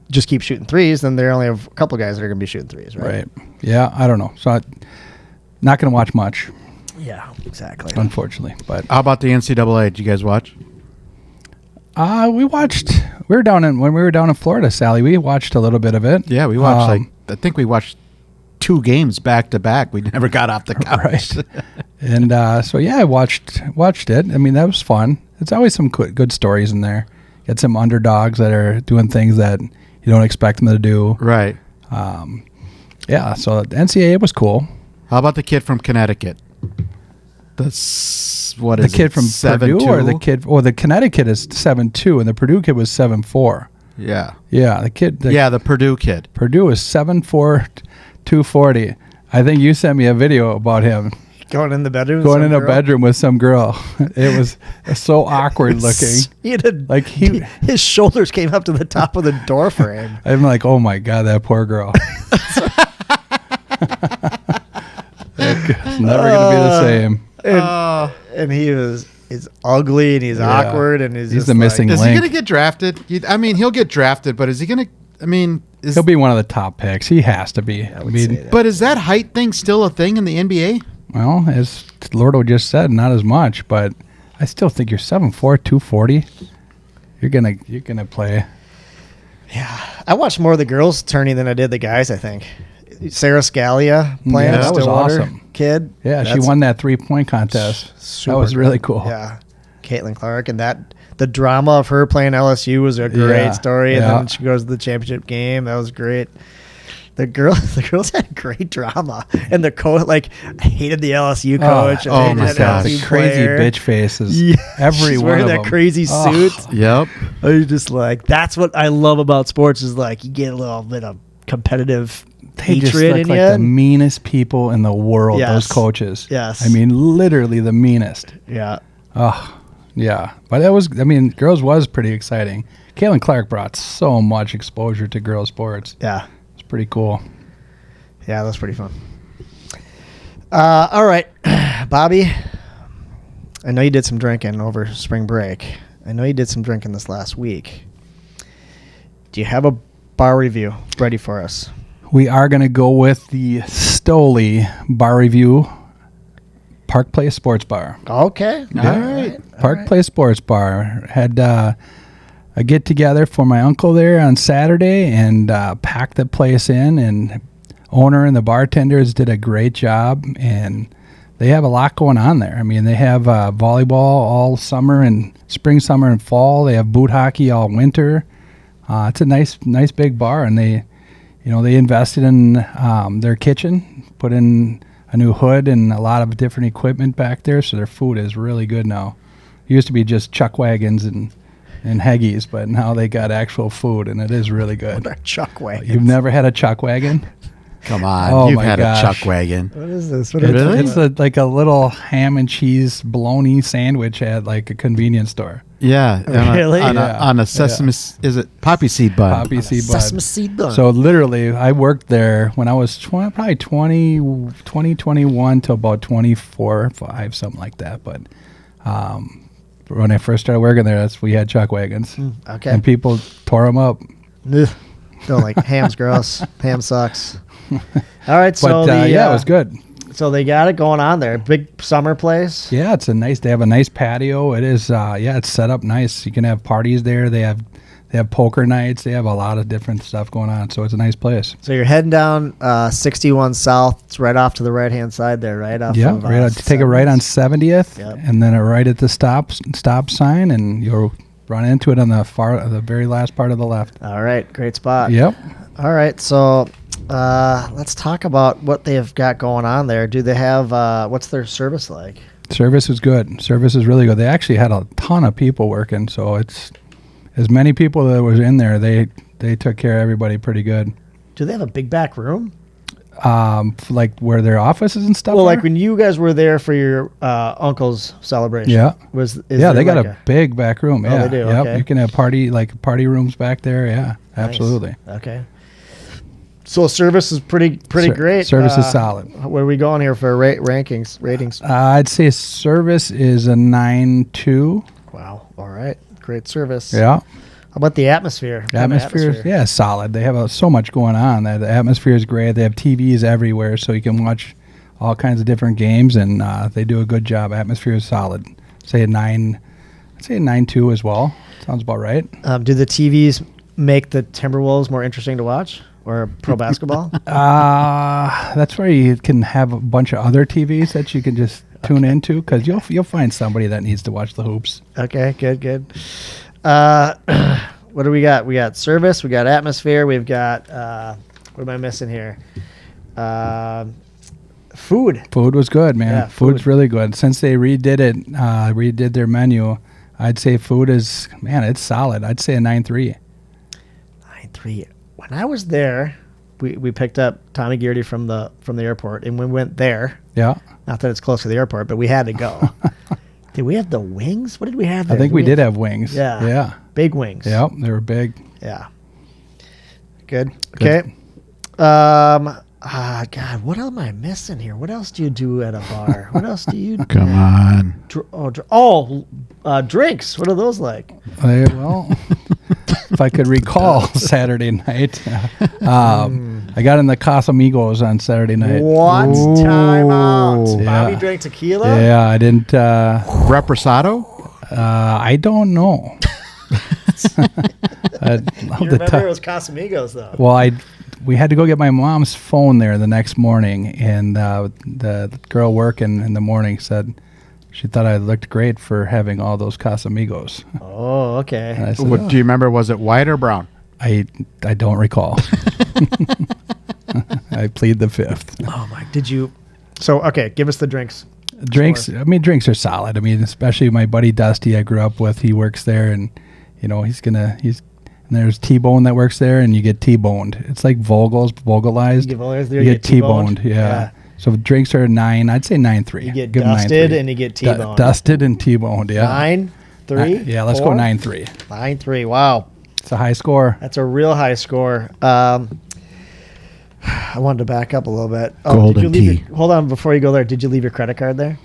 just keep shooting threes, then they only have a couple guys that are going to be shooting threes, right? Right. Yeah, I don't know. So not going to watch much, Yeah, exactly. unfortunately. But how about the NCAA? Did you guys watch? we watched. When we were down in Florida, Sally. We watched a little bit of it. Yeah, we watched I think we watched 2 games back to back. We never got off the couch. Right. And I watched it. I mean, that was fun. It's always some good stories in there. Get some underdogs that are doing things that you don't expect them to do. Right. Yeah, so the NCAA was cool. How about the kid from Connecticut? The kid from Purdue or the Connecticut is 7-2 and the Purdue kid was 7-4. Yeah. Yeah, the Purdue kid. Purdue is 7'4", 240. I think you sent me a video about him Going in the bedroom? going in a bedroom with some girl. It was so awkward looking. His shoulders came up to the top of the door frame. I'm like, oh my God, that poor girl. It's never going to be the same. And he's ugly and he's awkward and he's the missing Is link. he going to get drafted? I mean, he'll get drafted, but is he going to? I mean, He'll be one of the top picks. He has to be. But is that height thing still a thing in the NBA? Well, as Lordo just said, not as much, but I still think you're 7'4", 240. You're gonna play. Yeah, I watched more of the girls tourney than I did the guys. I think Sarah Scalia playing. Yeah, that was Stillwater awesome. Kid. Yeah, she won that 3-point contest. That was really cool. Yeah, Caitlin Clark, and the drama of her playing LSU was a great story. And then she goes to the championship game. That was great. The girls had great drama, and the coach hated the LSU coach. And my gosh, the crazy bitch faces. Yeah, every she's one wearing of that them. crazy suit. Yep. I was just like, that's what I love about sports is like you get a little bit of competitive They just hatred look in like you. the meanest people in the world. Yes. Those coaches. Yes. I mean, literally the meanest. Yeah. Oh, yeah. But girls was pretty exciting. Caitlin Clark brought so much exposure to girls sports. Yeah. It's pretty cool. Yeah, that was pretty fun. All right, Bobby, I know you did some drinking over spring break. I know you did some drinking this last week. Do you have a bar review ready for us? We are going to go with the Stoli Bar Review Park Place Sports Bar. Okay. All right. Park Place Sports Bar. Had a get-together for my uncle there on Saturday and packed the place in. And owner and the bartenders did a great job. And they have a lot going on there. I mean, they have volleyball all summer and spring, summer, and fall. They have boot hockey all winter. It's a nice big bar. And they invested in their kitchen, put in a new hood and a lot of different equipment back there, so their food is really good now. It used to be just chuck wagons and Heggies, but now they got actual food, and it is really good. What are chuck wagons? You've never had a chuck wagon? Come on, Oh you've my had gosh. a chuck wagon. What is this? What Really? It's like a little ham and cheese bologna sandwich at like a convenience store. Yeah, Really? on a sesame. Is it poppy seed bun? Poppy seed bun. Sesame seed bun. So literally, I worked there when I was probably 2021 to about 24 or 5, something like that. But when I first started working there, we had chuck wagons. Okay. And people tore them up. Ugh. Don't like ham's gross. Ham sucks. All right. So But it was good. So they got it going on there. Big summer place. Yeah, they have a nice patio. It is, it's set up nice. You can have parties there. They have poker nights. They have a lot of different stuff going on. So it's a nice place. So you're heading down 61 South. It's right off to the right-hand side there, right? Off Yeah, of, take a right on 70th, Yep. and then a right at the stop sign, and you'll run into it on the very last part of the left. All right. Great spot. Yep. All right. So let's talk about what they've got going on there. Do they have, what's their service like? Service is good. Service is really good. They actually had a ton of people working, so it's as many people that was in there. They took care of everybody pretty good. Do they have a big back room? Like where their offices and stuff. Well, are? like when you guys were there for your uncle's celebration. Yeah. They They got a big back room. Oh, Yeah, they do? Yep. Okay. You can have party rooms back there. Yeah, absolutely. Okay. So service is pretty great. Service is solid. Where are we going here for ratings? I'd say service is a 9.2. Wow. All right. Great service. Yeah. How about the atmosphere? What kind of Atmosphere, yeah, solid. They have so much going on. The atmosphere is great. They have TVs everywhere, so you can watch all kinds of different games, and they do a good job. Atmosphere is solid. Say a 9. I'd say a 9.2 as well. Sounds about right. Do the TVs make the Timberwolves more interesting to watch, or pro basketball? That's where you can have a bunch of other TVs that you can just tune into, because you'll find somebody that needs to watch the hoops. Okay. Good. What do we got? We got service. We got atmosphere. We've got what am I missing here? Food. Food was good, man. Yeah, Food's food. really good. Since they redid their menu, I'd say food is, man, it's solid. I'd say a 9.3. 9.3. When I was there, we picked up Tommy Gearty from the airport, and we went there. Yeah. Not that it's close to the airport, but we had to go. Did we have the wings? What did we have there? I think we did have wings. Yeah. Yeah. Big wings. Yep. They were big. Yeah. Good. Good. Okay. God, what am I missing here? What else do you do at a bar? What else do you do? Come on. Drinks. What are those like? Well, if I could recall Saturday night, I got in the Casamigos on Saturday night. What? Time out. Ooh. Bobby Yeah. drank tequila? Yeah, I didn't. Reposado? I don't know. I'd love You to remember it was Casamigos, though. Well, we had to go get my mom's phone there the next morning, and the girl working in the morning said she thought I looked great for having all those Casamigos. Oh, okay. And I said, What, do you remember? Was it white or brown? I don't recall. I plead the fifth. Oh, my. Did you? So, okay, give us the drinks. Drinks. I mean, drinks are solid. I mean, especially my buddy Dusty, I grew up with. He works there, and and there's T-Bone that works there, and you get T-boned. It's like Vogelized. You get T-boned. Yeah. So drinks are 9. I'd say 9.3. You get Give 'em dusted 9.3. and you get T-boned. Dusted and T-boned. Yeah. 9.3. Yeah. Let's go 9.3. 9.3. Wow, It's a high score. that's a real high score. I wanted to back up a little bit. Golden did you leave tea. hold on before you go there. Did you leave your credit card there?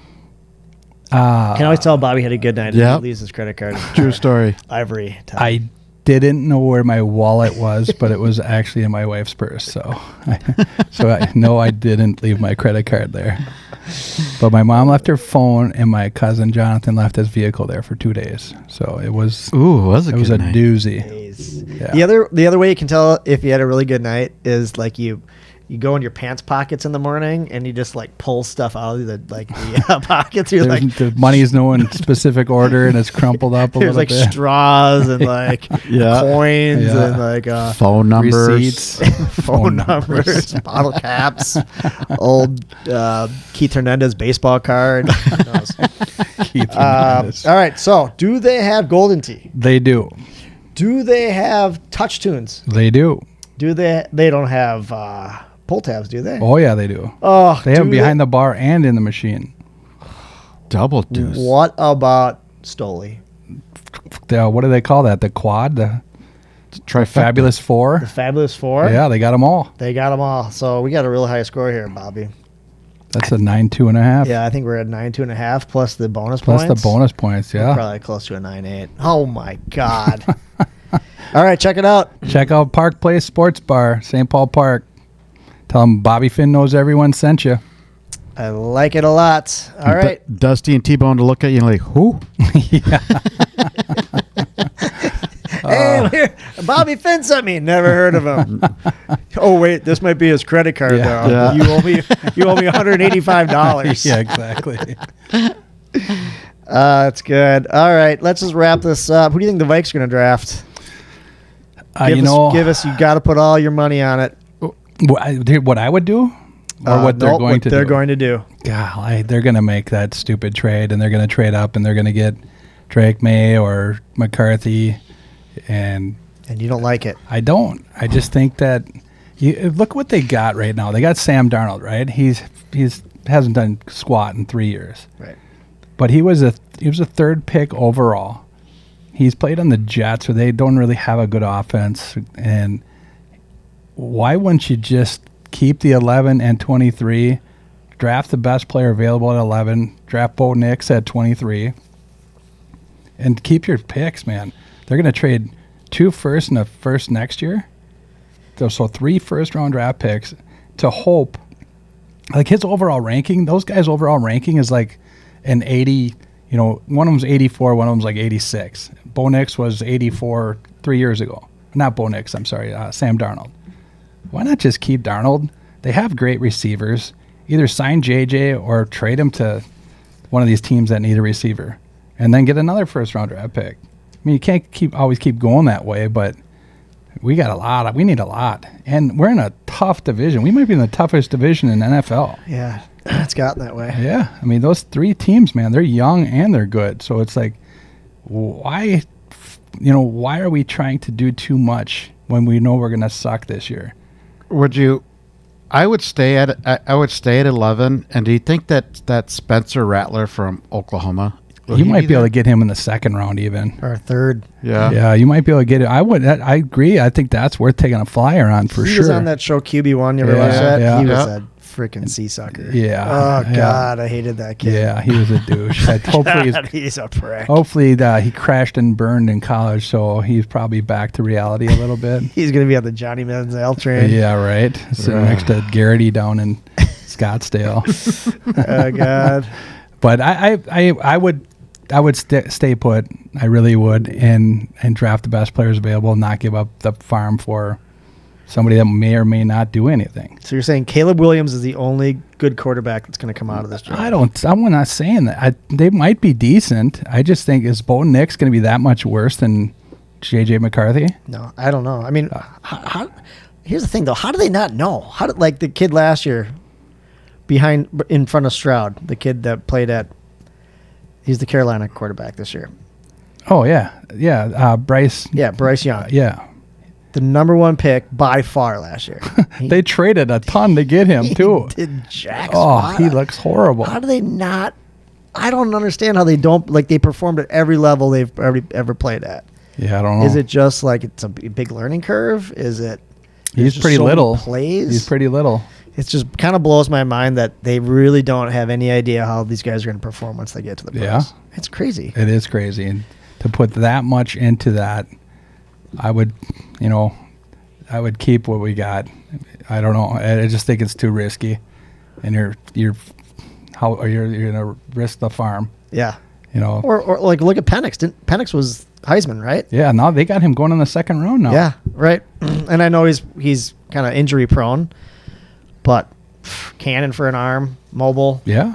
Uh, Can always tell Bobby had a good night. Yep. He leaves his credit card. True story. Every time. I didn't know where my wallet was, but it was actually in my wife's purse. So, I didn't leave my credit card there. But my mom left her phone, and my cousin Jonathan left his vehicle there for 2 days. So it was It was a night. doozy. Yeah. The other way you can tell if you had a really good night is like you go in your pants pockets in the morning and you just like pull stuff out of the pockets. You're like, The money's no in specific order, and it's crumpled up a there's little like bit. straws and like Yeah. coins Yeah. and like Phone numbers. Receipts. phone numbers, bottle caps, old Keith Hernandez baseball card. Who knows? Keith Hernandez. All right, so do they have Golden Tee? They do. Do they have touch tunes? They do. Do they? They don't have pull tabs, do they? Oh, yeah, they do. Oh, They have them behind the bar and in the machine. Double deuce. What about Stoli? What do they call that? The quad? The Trifecta. Fabulous Four? The Fabulous Four? Yeah, they got them all. They got them all. So we got a real high score here, Bobby. That's a 9.2.5. Yeah, I think we're at 9.2.5 plus the bonus Plus points. the bonus points, We're yeah. probably close to a 9.8. Oh my God. All right, check it out. Check out Park Place Sports Bar, St. Paul Park. Tell them Bobby Finn knows everyone sent you. I like it a lot. All right. Dusty and T-Bone to look at you and like, who? Hey, here, Bobby Finn sent me. Never heard of him. Oh wait, this might be his credit card Yeah. though. Yeah. You owe me $185. Yeah, exactly. That's good. All right, let's just wrap this up. Who do you think the Vikes are going to draft? Give us. You got to put all your money on it. What I would do? Or what they're Nope, going to do? They're going to do. Golly, they're going to make that stupid trade, and they're going to trade up, and they're going to get Drake May or McCarthy, and And you don't like it. I don't. I just think that look what they got right now. They got Sam Darnold, right? He's hasn't done squat in 3 years, Right. but he was a third pick overall. He's played on the Jets, where they don't really have a good offense, and why wouldn't you just keep the 11 and 23, draft the best player available at 11, draft Bo Nix at 23, and keep your picks, man. They're going to trade 2 firsts and a first next year. So 3 first-round draft picks to hope. Like his overall ranking, those guys' overall ranking is like an 80, one of them's 84, one of them's like 86. Bo Nix was 84 3 years ago. Not Bo Nix, I'm sorry, Sam Darnold. Why not just keep Darnold? They have great receivers. Either sign JJ or trade him to one of these teams that need a receiver, and then get another first-round draft pick. I mean, you can't always keep going that way, but we got a lot. We need a lot, and we're in a tough division. We might be in the toughest division in NFL. Yeah, it's gotten that way. Yeah, I mean those 3 teams, man, they're young and they're good. So it's like, why are we trying to do too much when we know we're going to suck this year? I would stay at 11. And do you think that Spencer Rattler from Oklahoma? You might be able to get him in the second round even. Or third. Yeah. Yeah, you might be able to get it. I agree. I think that's worth taking a flyer on for He sure. was on that show QB1. You ever Yeah, watched that? yeah. He was Yeah. a freaking sea sucker. Yeah. Oh, Yeah. God. I hated that kid. Yeah, he was a douche. Hopefully, God, he's a prick. hopefully he crashed and burned in college, so he's probably back to reality a little bit. He's going to be on the Johnny Manziel train. Yeah, right. Sitting next to Garrity down in Scottsdale. Oh, God. But I would stay put. I really would, and draft the best players available, and not give up the farm for somebody that may or may not do anything. So you're saying Caleb Williams is the only good quarterback that's going to come out of this draft? I'm not saying that. They might be decent. I just think, is Bo Nix going to be that much worse than J.J. McCarthy? No, I don't know. I mean, here's the thing, though. How do they not know? Like the kid last year in front of Stroud, the kid that played he's the Carolina quarterback this year. Oh, yeah. Bryce. Yeah, Bryce Young. Yeah. The number 1 pick by far last year. They traded a ton to get him, too. Did jack Oh, squat. he looks horrible. How do they not? I don't understand how they don't, like, they performed at every level they've ever played at. Yeah, I don't know. Is it just like it's a big learning curve? Is it? He's just pretty so many little. Plays. He's pretty little. It just kind of blows my mind that they really don't have any idea how these guys are going to perform once they get to the pros. Yeah. It's crazy. It is crazy. And to put that much into that, I would, I would keep what we got. I don't know. I just think it's too risky, and you're gonna risk the farm. Yeah. Or Or like look at Penix. Penix was Heisman, right? yeah. Now they got him going in the second round now. Yeah, right. And I know he's kind of injury prone, but cannon for an arm, mobile. Yeah.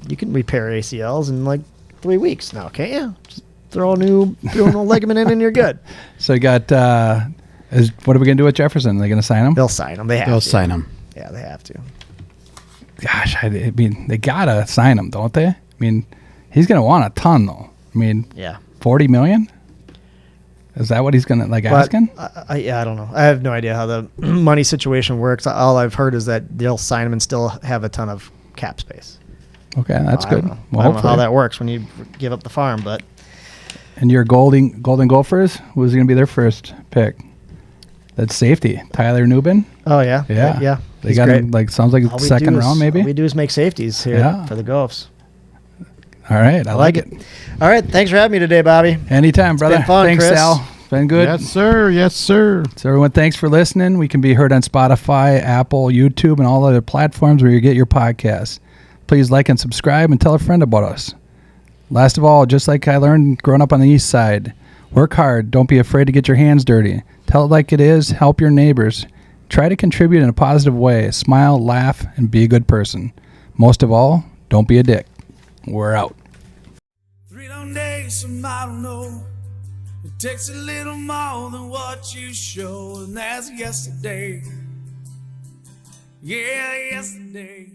You can repair ACLs in like 3 weeks now, can't you? Just throw a new ligament in and you're good. So you got. What are we gonna do with Jefferson? Are they gonna sign him? They'll sign him. They'll sign him. Yeah, they have to. Gosh, I mean, they gotta sign him, don't they? I mean, he's gonna want a ton, though. I mean, Yeah. $40 million. Is that what he's gonna asking? Yeah, I don't know. I have no idea how the money situation works. All I've heard is that they'll sign him and still have a ton of cap space. Okay, that's I good. don't know. Well, I don't know how hopefully. that works when you give up the farm, but And your Golden Gophers, who's gonna be their first pick? That's safety, Tyler Nubin. oh yeah, Yeah, They He's got great. him sounds like All we second do is- round, maybe. All we do is make safeties here Yeah. for the Gophs. All right, I like it. All right, thanks for having me today, Bobby. Anytime, brother. been fun, Thanks, Chris. Sal. Been good. Yes, sir. Yes, sir. So everyone, thanks for listening. We can be heard on Spotify, Apple, YouTube, and all other platforms where you get your podcasts. Please like and subscribe and tell a friend about us. Last of all, just like I learned growing up on the east side, work hard. Don't be afraid to get your hands dirty. Tell it like it is. Help your neighbors. Try to contribute in a positive way. Smile, laugh, and be a good person. Most of all, don't be a dick. We're out. 3 long days, some I don't know. It takes a little more than what you show, and that's yesterday. Yeah, yesterday.